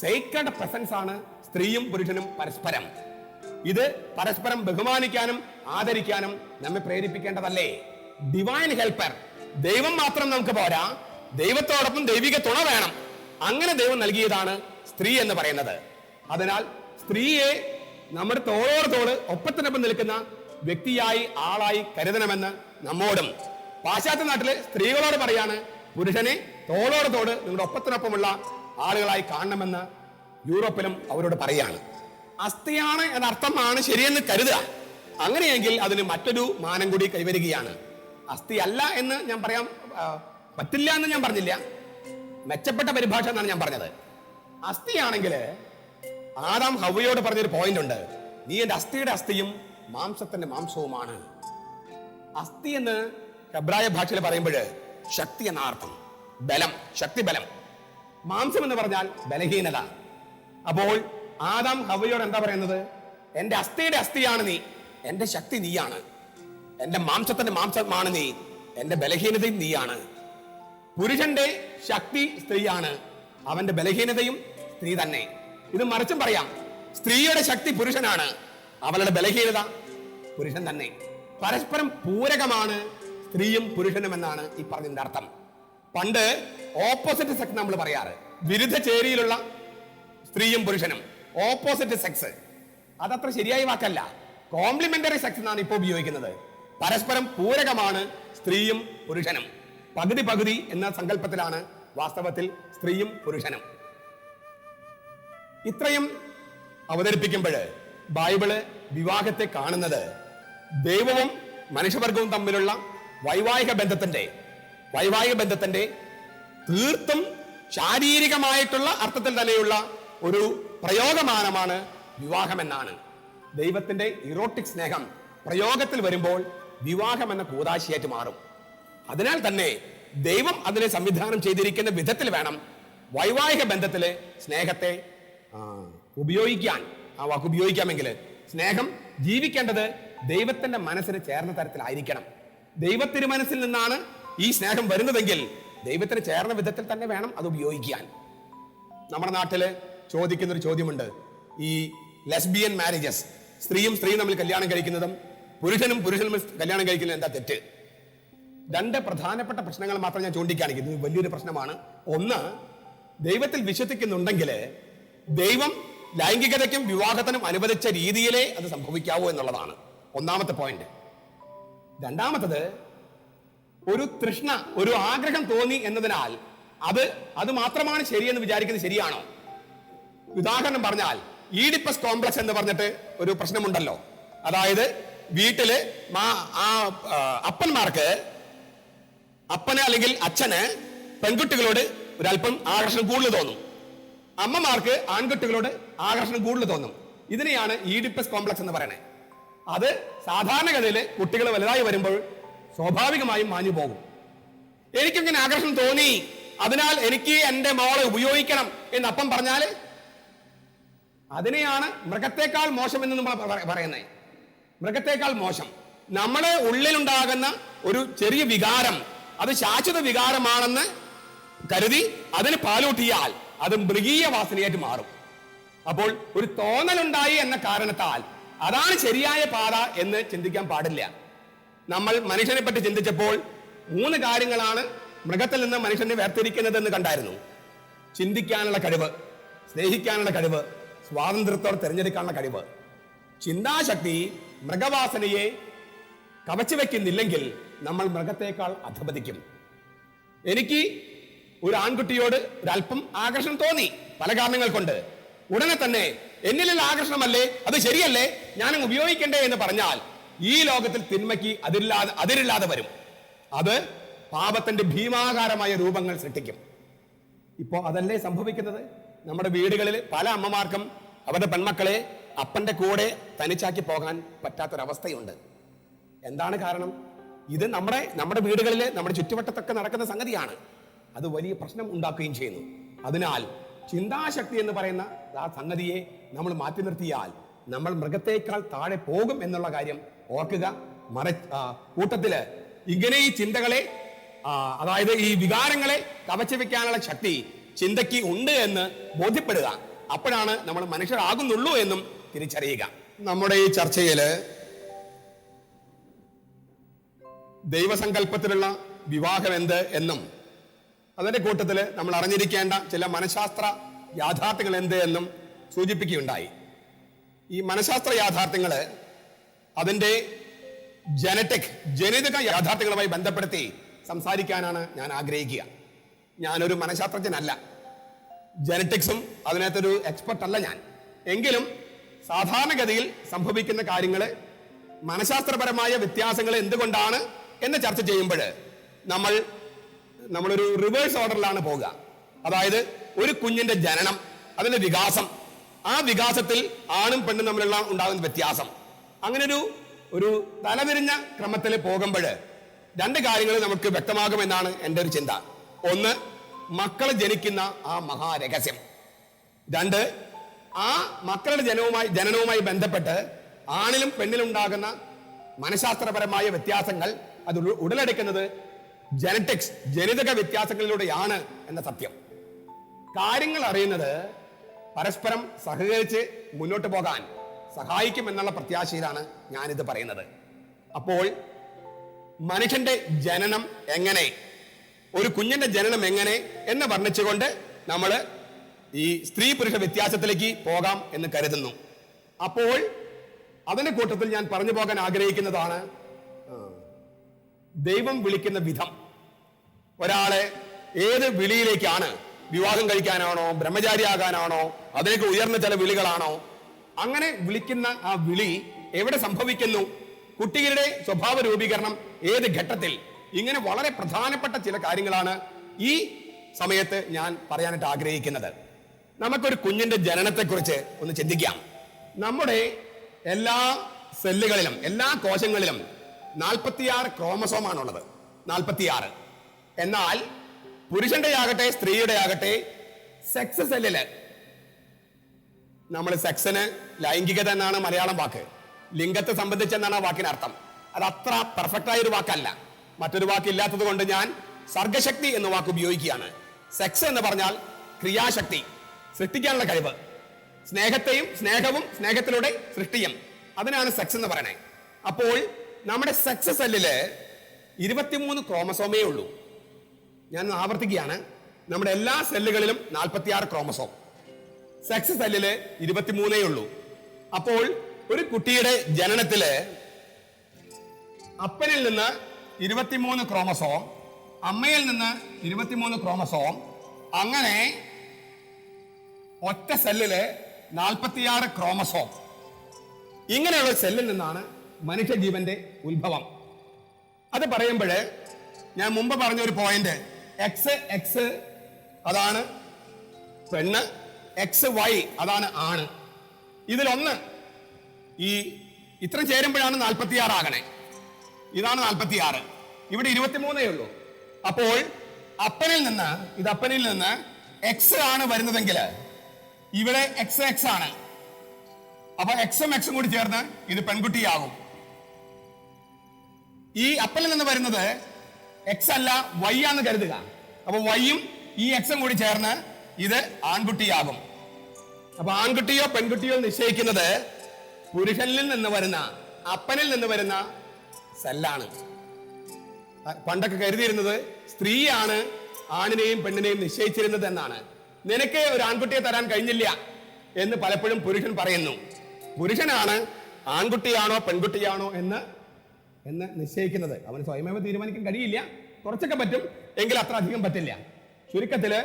സേക്രഡ് പ്രസൻസ് ആണ് സ്ത്രീയും പുരുഷനും പരസ്പരം. ഇത് പരസ്പരം ബഹുമാനിക്കാനും ആദരിക്കാനും നമ്മെ പ്രേരിപ്പിക്കേണ്ടതല്ലേ? Divine helper. ദൈവം മാത്രം നമുക്ക് പോരാ, ദൈവത്തോടൊപ്പം ദൈവിക തുണ വേണം. അങ്ങനെ ദൈവം നൽകിയതാണ് സ്ത്രീ എന്ന് പറയുന്നത്. അതിനാൽ സ്ത്രീയെ നമ്മുടെ തോളോട് തോള് ഒപ്പത്തിനൊപ്പം നിൽക്കുന്ന വ്യക്തിയായി, ആളായി കരുതണമെന്ന് നമ്മോടും പാശ്ചാത്യ നാട്ടിലെ സ്ത്രീകളോട് പറയാണ്, പുരുഷനെ തോളോട് തോട് നിങ്ങളുടെ ഒപ്പത്തിനൊപ്പമുള്ള ആളുകളായി കാണണമെന്ന് യൂറോപ്പിലും അവരോട് പറയാണ്. അസ്ഥിയാണ് എന്നർത്ഥമാണ് ശരിയെന്ന് കരുതുക. അങ്ങനെയെങ്കിൽ അതിന് മറ്റൊരു മാനം കൂടി കൈവരികയാണ്. അസ്ഥി അല്ല എന്ന് ഞാൻ പറയാൻ പറ്റില്ല എന്ന് ഞാൻ പറഞ്ഞില്ല, മെച്ചപ്പെട്ട പരിഭാഷ എന്നാണ് ഞാൻ പറഞ്ഞത്. അസ്ഥിയാണെങ്കിൽ ആദാം ഹവ്വയോട് പറഞ്ഞൊരു പോയിന്റ് ഉണ്ട്, നീ എന്റെ അസ്ഥിയുടെ അസ്ഥിയും മാംസത്തിന്റെ മാംസവുമാണ്. അസ്ഥി എന്ന് ഹെബ്രായ ഭാഷയിൽ പറയുമ്പോൾ ശക്തി എന്ന അർത്ഥം, ബലം, ശക്തി, ബലം. മാംസം എന്ന് പറഞ്ഞാൽ ബലഹീനത. അപ്പോൾ ആദാം ഹവ്വയോട് എന്താ പറയുന്നത്? എന്റെ അസ്ഥിയുടെ അസ്ഥിയാണ് നീ, എന്റെ ശക്തി നീയാണ്. എന്റെ മാംസത്തിന്റെ മാംസമാണ് നീ, എന്റെ ബലഹീനതയും നീയാണ്. പുരുഷന്റെ ശക്തി സ്ത്രീയാണ്, അവന്റെ ബലഹീനതയും സ്ത്രീ തന്നെ. ഇത് മറിച്ചും പറയാം, സ്ത്രീയുടെ ശക്തി പുരുഷനാണ്, അവളുടെ ബലഹീനത പുരുഷൻ തന്നെ. പരസ്പരം പൂരകമാണ് സ്ത്രീയും പുരുഷനും എന്നാണ് ഈ പറഞ്ഞതിന്റെ അർത്ഥം. പണ്ട് ഓപ്പോസിറ്റ് സെക്സ് നമ്മൾ പറയാറ്, വിരുദ്ധ ചേരിയിലുള്ള സ്ത്രീയും പുരുഷനും, ഓപ്പോസിറ്റ് സെക്സ്. അതത്ര ശരിയായ വാക്കല്ല, കോംപ്ലിമെന്ററി സെക്സ് എന്നാണ് ഇപ്പോൾ ഉപയോഗിക്കുന്നത്. പരസ്പരം പൂരകമാണ് സ്ത്രീയും പുരുഷനും. പകുതി പകുതി എന്ന സങ്കല്പത്തിലാണ് വാസ്തവത്തിൽ സ്ത്രീയും പുരുഷനും. ഇത്രയും അവതരിപ്പിക്കുമ്പോൾ ബൈബിള് വിവാഹത്തെ കാണുന്നത് ദൈവവും മനുഷ്യവർഗവും തമ്മിലുള്ള വൈവാഹിക ബന്ധത്തിന്റെ തീർത്തും ശാരീരികമായിട്ടുള്ള അർത്ഥത്തിൽ തന്നെയുള്ള ഒരു പ്രയോഗമാനമാണ് വിവാഹം എന്നാണ്. ദൈവത്തിന്റെ ഇറോട്ടിക് സ്നേഹം പ്രയോഗത്തിൽ വരുമ്പോൾ വിവാഹം എന്ന കൂദാശയായിട്ട് മാറും. അതിനാൽ തന്നെ ദൈവം അതിനെ സംവിധാനം ചെയ്തിരിക്കുന്ന വിധത്തിൽ വേണം വൈവാഹിക ബന്ധത്തിലെ സ്നേഹത്തെ ഉപയോഗിക്കാൻ. ആ വാക്ക് ഉപയോഗിക്കാമെങ്കിൽ സ്നേഹം ജീവിക്കേണ്ടത് ദൈവത്തിന്റെ മനസ്സിന് ചേർന്ന തരത്തിലായിരിക്കണം. ദൈവത്തിന് മനസ്സിൽ നിന്നാണ് ഈ സ്നേഹം വരുന്നതെങ്കിൽ ദൈവത്തിന് ചേർന്ന വിധത്തിൽ തന്നെ വേണം അത് ഉപയോഗിക്കാൻ. നമ്മുടെ നാട്ടില് ചോദിക്കുന്ന ഒരു ചോദ്യമുണ്ട്, ഈ ലെസ്ബിയൻ മാരേജസ്, സ്ത്രീയും തമ്മിൽ കല്യാണം കഴിക്കുന്നതും പുരുഷനും കല്യാണം കഴിക്കുന്നതും എന്താ തെറ്റ്? രണ്ട് പ്രധാനപ്പെട്ട പ്രശ്നങ്ങൾ മാത്രം ഞാൻ ചൂണ്ടിക്കാണിക്കുന്നു. ഇത് വലിയൊരു പ്രശ്നമാണ്. ഒന്ന്, ദൈവത്തിൽ വിശ്വസിക്കുന്നുണ്ടെങ്കിൽ ദൈവം ലൈംഗികതയ്ക്കും വിവാഹത്തിനും അനുവദിച്ച രീതിയിലേ അത് സംഭവിക്കാവൂ എന്നുള്ളതാണ് ഒന്നാമത്തെ പോയിന്റ്. രണ്ടാമത്തത്, ഒരു തൃഷ്ണ, ഒരു ആഗ്രഹം തോന്നി എന്നതിനാൽ അത് മാത്രമാണ് ശരിയെന്ന് വിചാരിക്കുന്നത് ശരിയാണോ? ഉദാഹരണം പറഞ്ഞാൽ ഈഡിപ്പസ് കോംപ്ലക്സ് എന്ന് പറഞ്ഞിട്ട് ഒരു പ്രശ്നമുണ്ടല്ലോ. അതായത് വീട്ടില് അപ്പന് അല്ലെങ്കിൽ അച്ഛന് പെൺകുട്ടികളോട് ഒരല്പം ആകർഷണം കൂടുതൽ തോന്നും, അമ്മമാർക്ക് ആൺകുട്ടികളോട് ആകർഷണം കൂടുതൽ തോന്നും. ഇതിനെയാണ് ഈഡിപ്പസ് കോംപ്ലക്സ് എന്ന് പറയുന്നത്. അത് സാധാരണഗതിയിൽ കുട്ടികൾ വലുതായി വരുമ്പോൾ സ്വാഭാവികമായും മാഞ്ഞു പോകും. എനിക്കിങ്ങനെ ആകർഷണം തോന്നി, അതിനാൽ എനിക്ക് എന്റെ മോളെ ഉപയോഗിക്കണം എന്ന് അപ്പം പറഞ്ഞാല് അതിനെയാണ് മൃഗത്തെക്കാൾ മോശം എന്ന് നമ്മൾ പറയുന്നത്. മൃഗത്തെക്കാൾ മോശം. നമ്മളെ ഉള്ളിലുണ്ടാകുന്ന ഒരു ചെറിയ വികാരം അത് ശാശ്വത വികാരമാണെന്ന് കരുതി അതിന് പാലൂട്ടിയാൽ അത് മൃഗീയ വാസനയായിട്ട് മാറും. അപ്പോൾ ഒരു തോന്നലുണ്ടായി എന്ന കാരണത്താൽ അതാണ് ശരിയായ പാത എന്ന് ചിന്തിക്കാൻ പാടില്ല. നമ്മൾ മനുഷ്യനെ പറ്റി ചിന്തിച്ചപ്പോൾ 3 കാര്യങ്ങളാണ് മൃഗത്തിൽ നിന്ന് മനുഷ്യനെ വേർതിരിക്കുന്നത് എന്ന് കണ്ടായിരുന്നു. ചിന്തിക്കാനുള്ള കഴിവ്, സ്നേഹിക്കാനുള്ള കഴിവ്, സ്വാതന്ത്ര്യത്തോടെ തിരഞ്ഞെടുക്കാനുള്ള കഴിവ്. ചിന്താശക്തി മൃഗവാസനയെ കവച്ചു വെക്കുന്നില്ലെങ്കിൽ നമ്മൾ മൃഗത്തേക്കാൾ അധപതിക്കും. എനിക്ക് ഒരു ആൺകുട്ടിയോട് ഒരല്പം ആകർഷണം തോന്നി, പല കാരണങ്ങൾ കൊണ്ട്. ഉടനെ തന്നെ എന്നിലുള്ള ആകർഷണമല്ലേ, അത് ശരിയല്ലേ, ഞാനും ഉപയോഗിക്കണ്ടേ എന്ന് പറഞ്ഞാൽ ഈ ലോകത്തിൽ തിന്മയ്ക്ക് അതിരില്ലാതെ വരും. അത് പാപത്തിന്റെ ഭീമാകാരമായ രൂപങ്ങൾ സൃഷ്ടിക്കും. ഇപ്പോ അതല്ലേ സംഭവിക്കുന്നത്? നമ്മുടെ വീടുകളിൽ പല അമ്മമാർക്കും അവരുടെ പെൺമക്കളെ അപ്പന്റെ കൂടെ തനിച്ചാക്കി പോകാൻ പറ്റാത്തൊരവസ്ഥയുണ്ട്. എന്താണ് കാരണം? ഇത് നമ്മുടെ വീടുകളിൽ, നമ്മുടെ ചുറ്റുവട്ടത്തൊക്കെ നടക്കുന്ന സംഗതിയാണ്. അത് വലിയ പ്രശ്നം ഉണ്ടാക്കുകയും ചെയ്യുന്നു. അതിനാൽ ചിന്താശക്തി എന്ന് പറയുന്ന ആ സംഗതിയെ നമ്മൾ മാറ്റി നിർത്തിയാൽ നമ്മൾ മൃഗത്തേക്കാൾ താഴെ പോകും എന്നുള്ള കാര്യം ഓർക്കുക. കൂട്ടത്തില് ഇങ്ങനെ ഈ ചിന്തകളെ, അതായത് ഈ വികാരങ്ങളെ കവച്ചു വെക്കാനുള്ള ശക്തി ചിന്തയ്ക്ക് ഉണ്ട് എന്ന് ബോധ്യപ്പെടുക. അപ്പോഴാണ് നമ്മൾ മനുഷ്യരാകുന്നുള്ളൂ എന്നും തിരിച്ചറിയുക. നമ്മുടെ ഈ ചർച്ചയില് ദൈവസങ്കല്പത്തിലുള്ള വിവാഹം എന്ത് എന്നും അതിന്റെ കൂട്ടത്തില് നമ്മൾ അറിഞ്ഞിരിക്കേണ്ട ചില മനഃശാസ്ത്ര യാഥാർത്ഥ്യങ്ങൾ എന്ത് എന്നും സൂചിപ്പിക്കുകയുണ്ടായി. ഈ മനഃശാസ്ത്ര യാഥാർത്ഥ്യങ്ങള് അതിന്റെ ജനിതക യാഥാർത്ഥ്യങ്ങളുമായി ബന്ധപ്പെടുത്തി സംസാരിക്കാനാണ് ഞാൻ ആഗ്രഹിക്കുക. ഞാനൊരു മനഃശാസ്ത്രജ്ഞനല്ല, ജനറ്റിക്സും അതിനകത്തൊരു എക്സ്പെർട്ട് അല്ല ഞാൻ. എങ്കിലും സാധാരണഗതിയിൽ സംഭവിക്കുന്ന കാര്യങ്ങൾ, മനഃശാസ്ത്രപരമായ വ്യത്യാസങ്ങൾ എന്തുകൊണ്ടാണ് എന്ന് ചർച്ച ചെയ്യുമ്പോൾ നമ്മളൊരു റിവേഴ്സ് ഓർഡറിലാണ് പോവുക. അതായത് ഒരു കുഞ്ഞിന്റെ ജനനം, അതിന്റെ വികാസം, ആ വികാസത്തിൽ ആണും പെണ്ണും തമ്മിലുള്ള ഉണ്ടാകുന്ന വ്യത്യാസം, അങ്ങനെ ഒരു തലതിരിഞ്ഞ ക്രമത്തിൽ പോകുമ്പോൾ 2 കാര്യങ്ങൾ നമുക്ക് വ്യക്തമാകുമെന്നാണ് എൻ്റെ ഒരു ചിന്ത. ഒന്ന്, മക്കൾ ജനിക്കുന്ന ആ മഹാരഹസ്യം. 2, ആ മക്കളുടെ ജനനവുമായി ബന്ധപ്പെട്ട് ആണിലും പെണ്ണിലും ഉണ്ടാകുന്ന മനഃശാസ്ത്രപരമായ വ്യത്യാസങ്ങൾ അത് ഉടലെടുക്കുന്നത് ജനിതക വ്യത്യാസങ്ങളിലൂടെയാണ് എന്ന സത്യം. കാര്യങ്ങൾ അറിയുന്നത് പരസ്പരം സഹകരിച്ച് മുന്നോട്ട് പോകാൻ സഹായിക്കും എന്നുള്ള പ്രത്യാശയിലാണ് ഞാനിത് പറയുന്നത്. അപ്പോൾ മനുഷ്യന്റെ ജനനം എങ്ങനെ, ഒരു കുഞ്ഞിന്റെ ജനനം എങ്ങനെ എന്ന് വർണ്ണിച്ചുകൊണ്ട് നമ്മൾ ഈ സ്ത്രീ പുരുഷ വ്യത്യാസത്തിലേക്ക് പോകാം എന്ന് കരുതുന്നു. അപ്പോൾ അതിന്റെ കൂട്ടത്തിൽ ഞാൻ പറഞ്ഞു പോകാൻ ആഗ്രഹിക്കുന്നതാണ് ദൈവം വിളിക്കുന്ന വിധം. ഒരാളെ ഏത് വിളിയിലേക്കാണ്, വിവാഹം കഴിക്കാനാണോ, ബ്രഹ്മചാരിയാകാനാണോ, അതിലേക്ക് ഉയർന്ന ചില വിളികളാണോ, അങ്ങനെ വിളിക്കുന്ന ആ വിളി എവിടെ സംഭവിക്കുന്നു, കുട്ടികളുടെ സ്വഭാവ രൂപീകരണം ഏത് ഘട്ടത്തിൽ, ഇങ്ങനെ വളരെ പ്രധാനപ്പെട്ട ചില കാര്യങ്ങളാണ് ഈ സമയത്ത് ഞാൻ പറയാനായിട്ട് ആഗ്രഹിക്കുന്നത്. നമുക്കൊരു കുഞ്ഞിന്റെ ജനനത്തെക്കുറിച്ച് ഒന്ന് ചിന്തിക്കാം. നമ്മുടെ എല്ലാ സെല്ലുകളിലും, എല്ലാ കോശങ്ങളിലും 46 ക്രോമസോമാണുള്ളത്. 46. എന്നാൽ പുരുഷന്റെ ആകട്ടെ സ്ത്രീയുടെ ആകട്ടെ സെക്സ് സെല്ലില്, നമ്മൾ സെക്സിന് ലൈംഗികത എന്നാണ് മലയാളം വാക്ക്, ലിംഗത്തെ സംബന്ധിച്ചെന്നാണ് ആ വാക്കിന് അർത്ഥം. അത് അത്ര പെർഫെക്റ്റ് ആയ ഒരു വാക്കല്ല. മറ്റൊരു വാക്കില്ലാത്തത് കൊണ്ട് ഞാൻ സർഗശക്തി എന്ന വാക്ക് ഉപയോഗിക്കുകയാണ്. സെക്സ് എന്ന് പറഞ്ഞാൽ ക്രിയാശക്തി, സൃഷ്ടിക്കാനുള്ള കഴിവ്, സ്നേഹവും സ്നേഹത്തിലൂടെ സൃഷ്ടിയും, അതിനാണ് സെക്സ് എന്ന് പറയണേ. അപ്പോൾ നമ്മുടെ സെക്സ് സെല്ലില് 23 ക്രോമസോമേ ഉള്ളൂ. ഞാൻ ആവർത്തിക്കുകയാണ്, നമ്മുടെ എല്ലാ സെല്ലുകളിലും 46 ക്രോമസോം, സെക്സ് സെല്ലില് 23 ഉള്ളൂ. അപ്പോൾ ഒരു കുട്ടിയുടെ ജനനത്തില് അപ്പനിൽ നിന്ന് 23 ക്രോമസോം, അമ്മയിൽ നിന്ന് 23 ക്രോമസോം, അങ്ങനെ ഒറ്റ സെല്ലില് 46 ക്രോമസോം. ഇങ്ങനെയുള്ള സെല്ലിൽ നിന്നാണ് മനുഷ്യജീവന്റെ ഉത്ഭവം. അത് പറയുമ്പോൾ ഞാൻ മുമ്പ് പറഞ്ഞ ഒരു പോയിന്റ്, എക്സ് അതാണ് XY അതാണ് ആണ്. ഇതിലൊന്ന് ഈ ഇത്ര ചേരുമ്പോഴാണ് 46 ആകണേ. ഇതാണ് 46. ഇവിടെ 23 ഉള്ളൂ. അപ്പോൾ അപ്പനിൽ നിന്ന് എക്സ് ആണ് വരുന്നതെങ്കിൽ ഇവിടെ എക്സ് ആണ്. അപ്പൊ എക്സും കൂടി ചേർന്ന് ഇത് പെൺകുട്ടിയാകും. ഈ അപ്പനിൽ നിന്ന് വരുന്നത് എക്സ് അല്ല വൈ ആണെന്ന് കരുതുക. അപ്പൊ വൈയും ഈ എക്സും കൂടി ചേർന്ന് ഇത് ആൺകുട്ടിയാകും. അപ്പൊ ആൺകുട്ടിയോ പെൺകുട്ടിയോ നിശ്ചയിക്കുന്നത് പുരുഷനിൽ നിന്ന് വരുന്ന, അപ്പനിൽ നിന്ന് വരുന്ന സെല്ലാണ്. പണ്ടൊക്കെ കരുതിയിരുന്നത് സ്ത്രീയാണ് ആണിനെയും പെണ്ണിനെയും നിശ്ചയിച്ചിരുന്നത് എന്നാണ്. നിനക്ക് ഒരു ആൺകുട്ടിയെ തരാൻ കഴിഞ്ഞില്ല എന്ന് പലപ്പോഴും പുരുഷൻ പറയുന്നു. പുരുഷനാണ് ആൺകുട്ടിയാണോ പെൺകുട്ടിയാണോ എന്ന് നിശ്ചയിക്കുന്നത്. അവന് സ്വയമേവ തീരുമാനിക്കാൻ കഴിയില്ല. കുറച്ചൊക്കെ പറ്റും, എങ്കിൽ അത്ര അധികം പറ്റില്ല. ചുരുക്കത്തില്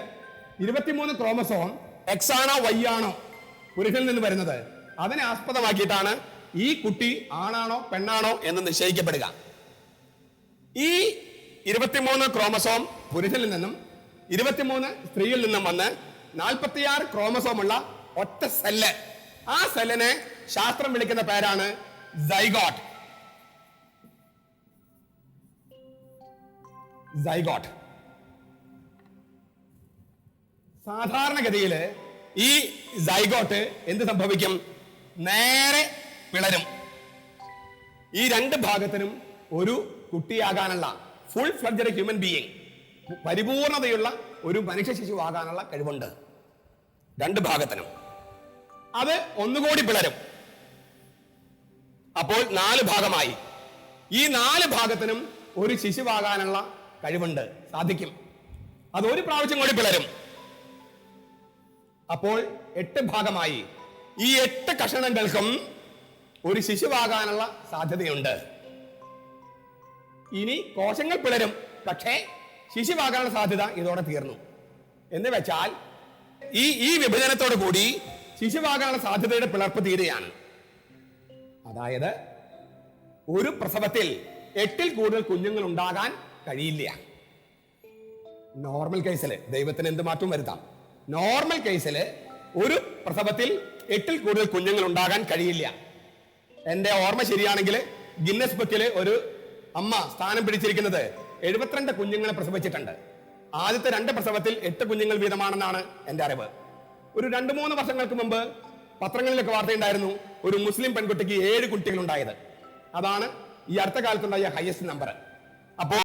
23 ക്രോമസോം എക്സ് ആണോ വൈ ആണോ പുരുഷനിൽ നിന്ന് വരുന്നത്, അതിനെ ആസ്പദമാക്കിയിട്ടാണ് ഈ കുട്ടി ആണാണോ പെണ്ണാണോ എന്ന് നിശ്ചയിക്കപ്പെടുക. ഈ 23 ക്രോമസോം പുരുഷനിൽ നിന്നും 23 സ്ത്രീയിൽ നിന്നും വന്ന് 46 ക്രോമസോം ഉള്ള ഒറ്റ സെല്ല്. ആ സെല്ലിനെ ശാസ്ത്രം വിളിക്കുന്ന പേരാണ് സൈഗോട്ട്. സൈഗോട്ട്. സാധാരണഗതിയിൽ ഈ സൈഗോട്ട് എന്ത് സംഭവിക്കും? നേരെ പിളരും. ഈ രണ്ട് ഭാഗത്തിനും ഒരു കുട്ടിയാകാനുള്ള, ഫുൾ ഫ്ലഡ്ജഡ് ഹ്യൂമൻ ബീയിങ്, പരിപൂർണതയുള്ള ഒരു മനുഷ്യ ശിശു ആകാനുള്ള കഴിവുണ്ട് രണ്ട് ഭാഗത്തിനും. അത് ഒന്നുകൂടി പിളരും. അപ്പോൾ 4 ഭാഗമായി. ഈ 4 ഭാഗത്തിനും ഒരു ശിശുവാകാനുള്ള കഴിവുണ്ട്, സാധിക്കും. അത് ഒരു പ്രാവശ്യം കൂടി പിളരും. അപ്പോൾ 8 ഭാഗമായി. ഈ 8 കഷണങ്ങൾക്കും ഒരു ശിശുവാകാനുള്ള സാധ്യതയുണ്ട്. ഇനി കോശങ്ങൾ പിളരും, പക്ഷേ ശിശുവാകാനുള്ള സാധ്യത ഇതോടെ തീർന്നു. എന്ന് വെച്ചാൽ ഈ വിഭജനത്തോടു കൂടി ശിശുവാകാനുള്ള സാധ്യതയുടെ പിളർപ്പ് തീരെയാണ്. അതായത് ഒരു പ്രസവത്തിൽ 8ൽ കൂടുതൽ കുഞ്ഞുങ്ങൾ ഉണ്ടാകാൻ കഴിയില്ല. നോർമൽ കേസിൽ ദൈവത്തിന് എന്ത് മാറ്റവും വരുത്താം. നോർമൽ കേസിൽ ഒരു പ്രസവത്തിൽ 8ൽ കൂടുതൽ കുഞ്ഞുങ്ങൾ ഉണ്ടാകാൻ കഴിയില്ല. എന്റെ ഓർമ്മ ശരിയാണെങ്കിൽ ഗിന്നസ് ബുക്കിൽ ഒരു അമ്മ സ്ഥാനം പിടിച്ചിരിക്കുന്നത് 72 കുഞ്ഞുങ്ങളെ പ്രസവിച്ചിട്ടുണ്ട്. ആദ്യത്തെ 2 പ്രസവത്തിൽ 8 കുഞ്ഞുങ്ങൾ വീതമാണെന്നാണ് എന്റെ അറിവ്. ഒരു 2-3 വർഷങ്ങൾക്ക് മുമ്പ് പത്രങ്ങളിലൊക്കെ വാർത്തയുണ്ടായിരുന്നു ഒരു മുസ്ലിം പെൺകുട്ടിക്ക് 7 കുട്ടികൾ ഉണ്ടായത്. അതാണ് ഈ അടുത്ത കാലത്തുണ്ടായ ഹയസ്റ്റ് നമ്പർ. അപ്പോൾ